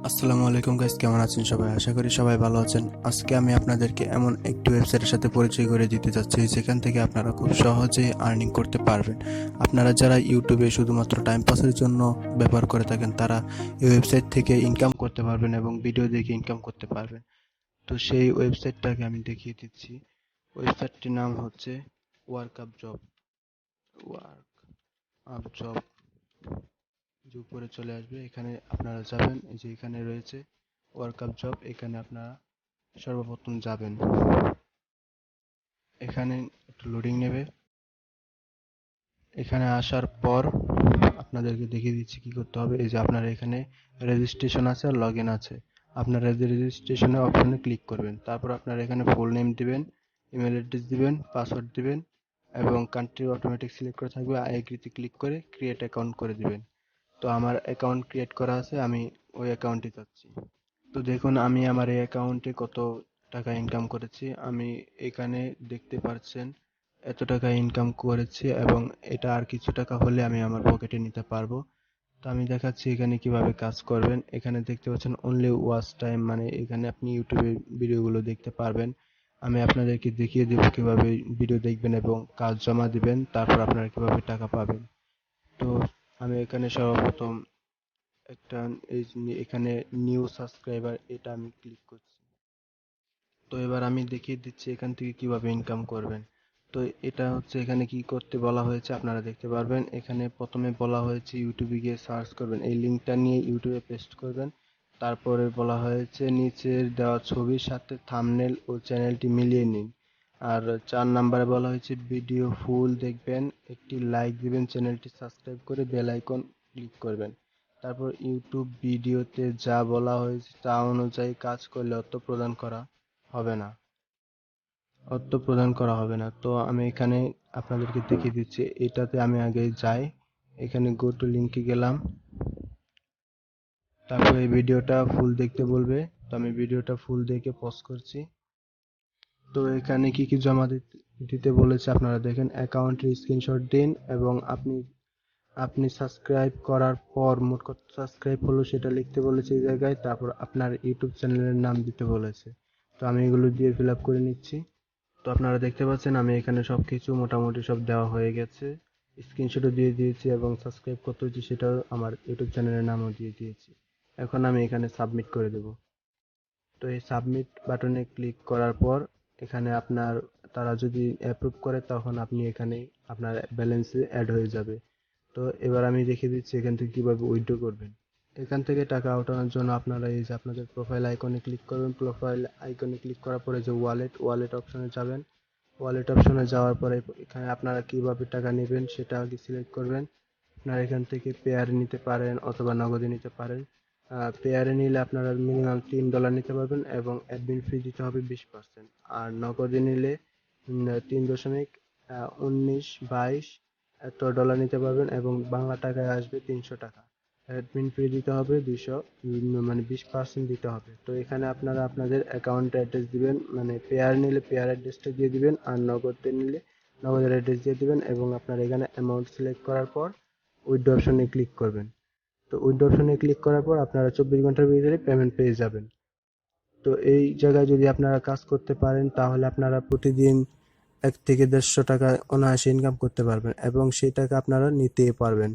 আসসালামু আলাইকুম গাইস, কেমন আছেন সবাই? আশা করি সবাই ভালো আছেন। আজকে আমি আপনাদেরকে এমন একটি ওয়েবসাইটের সাথে পরিচয় করে দিতে যাচ্ছি যেখান থেকে আপনারা খুব সহজেই আর্নিং করতে পারবেন। আপনারা যারা ইউটিউবে শুধুমাত্র টাইম পাসের জন্য ব্যবহার করে থাকেন তারা এই ওয়েবসাইট থেকে ইনকাম করতে পারবেন এবং ভিডিও দেখে ইনকাম করতে পারবেন। তো সেই ওয়েবসাইটটাকে আমি দেখিয়ে দিচ্ছি। ওয়েবসাইটটির নাম হচ্ছে work up job. Work up job যে উপরে চলে আসবে, এখানে আপনারা যাবেন। এই যে এখানে রয়েছে ওয়ার্ক আপ জব, এখানে আপনারা সর্বপ্রথম যাবেন। এখানে একটু লোডিং নেবে। এখানে আসার পর আপনাদেরকে দেখিয়ে দিচ্ছি কি করতে হবে। এই যে আপনার এখানে রেজিস্ট্রেশন আছে আর লগ ইন আছে। আপনারা রেজিস্ট্রেশনের অপশনে ক্লিক করবেন, তারপর আপনারা এখানে ফুল নেম দিবেন, ইমেল অ্যাড্রেস দিবেন, পাসওয়ার্ড দিবেন এবং কান্ট্রি অটোমেটিক সিলেক্ট করা থাকবে। আই এগ্রিতে ক্লিক করে ক্রিয়েট অ্যাকাউন্ট করে দিবেন। তো আমার অ্যাকাউন্ট ক্রিয়েট করা আছে, আমি ওই অ্যাকাউন্টে যাচ্ছি। তো দেখুন আমি আমার এই অ্যাকাউন্টে কত টাকা ইনকাম করেছি। আমি এখানে দেখতে পাচ্ছেন এত টাকা ইনকাম করেছি এবং এটা আর কিছু টাকা হলে আমি আমার পকেটে নিতে পারবো। তো আমি দেখাচ্ছি এখানে কিভাবে কাজ করবেন। এখানে দেখতে পাচ্ছেন অনলি ওয়াচ টাইম, মানে এখানে আপনি ইউটিউবে ভিডিওগুলো দেখতে পারবেন। আমি আপনাদেরকে দেখিয়ে দেবো কিভাবে ভিডিও দেখবেন এবং কাজ জমা দিবেন, তারপর আপনারা কিভাবে টাকা পাবেন। তো আমি এখানে সর্বপ্রথম একটা এখানে নিউ সাবস্ক্রাইবার, এটা আমি ক্লিক করছি। তো এবার আমি দেখিয়ে দিচ্ছি এখান থেকে কিভাবে ইনকাম করবেন। তো এটা হচ্ছে এখানে কি করতে বলা হয়েছে আপনারা দেখতে পারবেন। এখানে প্রথমে বলা হয়েছে ইউটিউবে গিয়ে সার্চ করবেন, এই লিঙ্কটা নিয়ে ইউটিউবে পেস্ট করবেন। তারপরে বলা হয়েছে নিচের দেওয়া ছবির সাথে থাম্বনেল ও চ্যানেলটি মিলিয়ে নিন। আর 4 নাম্বারে বলা হয়েছে ভিডিও ফুল দেখবেন, একটি লাইক দিবেন, চ্যানেলটি সাবস্ক্রাইব করে বেল আইকন ক্লিক করবেন। তারপর ইউটিউব ভিডিওতে যা বলা হয়েছে তা অনুযায়ী কাজ করলে অর্থ প্রদান করা হবে না। তো আমি এখানে আপনাদেরকে দেখিয়ে দিচ্ছি। এটাতে আমি আগে যাই, এখানে গো টু লিঙ্কে গেলাম, তারপর এই ভিডিওটা ফুল দেখতে বলবে। তো আমি ভিডিওটা ফুল দেখে পজ করছি। তো এখানে কি কি জমা দিতে বলেছে আপনারা দেখেন। অ্যাকাউন্টের স্ক্রিনশট দিন এবং আপনি আপনি সাবস্ক্রাইব করার পর মোট কত সাবস্ক্রাইব হলো সেটা লিখতে বলেছে এই জায়গায়। তারপর আপনার ইউটিউব চ্যানেলের নাম দিতে বলেছে। তো আমি এগুলো দিয়ে ফিল আপ করে নিচ্ছি। তো আপনারা দেখতে পাচ্ছেন আমি এখানে সবকিছু মোটামুটি সব দেওয়া হয়ে গেছে। স্ক্রিনশটও দিয়ে দিয়েছি এবং সাবস্ক্রাইব কত হয়েছে সেটাও আমার ইউটিউব চ্যানেলের নামও দিয়ে দিয়েছি। এখন আমি এখানে সাবমিট করে দেব। তো এই সাবমিট বাটনে ক্লিক করার পর এখানে আপনার তারা যদি অ্যাপ্রুভ করে তখন আপনি এখানে আপনার ব্যালেন্সে অ্যাড হয়ে যাবে। তো এবার আমি দেখিয়ে দিচ্ছি এখান থেকে কিভাবে উইথড্র করবেন। এখান থেকে টাকা ওঠানোর জন্য আপনারা এই যে আপনাদের প্রোফাইল আইকনে ক্লিক করবেন। প্রোফাইল আইকনে ক্লিক করার পরে যে ওয়ালেট অপশনে যাবেন। ওয়ালেট অপশনে যাওয়ার পরে এখানে আপনারা কিভাবে টাকা নেবেন সেটা আগে সিলেক্ট করবেন। আপনারা এখান থেকে পেয়ারে নিতে পারেন অথবা নগদে নিতে পারেন। পেয়ারে নিলে আপনারা মিনিমাম $3 নিতে পারবেন এবং অ্যাডমিন ফি দিতে হবে 20%। আর নগদে নিলে 3.1922 এত ডলার নিতে পারবেন এবং বাংলা টাকায় আসবে 300 টাকা। অ্যাডমিন ফি দিতে হবে 200, মানে 20% দিতে হবে। তো এখানে আপনারা আপনাদের অ্যাকাউন্ট অ্যাড্রেস দিবেন, মানে পেয়ার নিলে পেয়ার অ্যাড্রেসটা দিয়ে দিবেন আর নগদে নিলে নগদের অ্যাড্রেস দিয়ে দিবেন এবং আপনার এখানে অ্যামাউন্ট সিলেক্ট করার পর উইথড্র অপশনে ক্লিক করবেন। তো উইথড্র অপশনে ক্লিক করার পর আপনারা 24 ঘন্টার ভিতরে পেমেন্ট পেয়ে যাবেন। তো এই জায়গায় যদি আপনারা কাজ করতে পারেন তাহলে আপনারা প্রতিদিন 1 থেকে 150 টাকা অনায়াসে ইনকাম করতে পারবেন এবং সেই টাকা আপনারা নিতে পারবেন।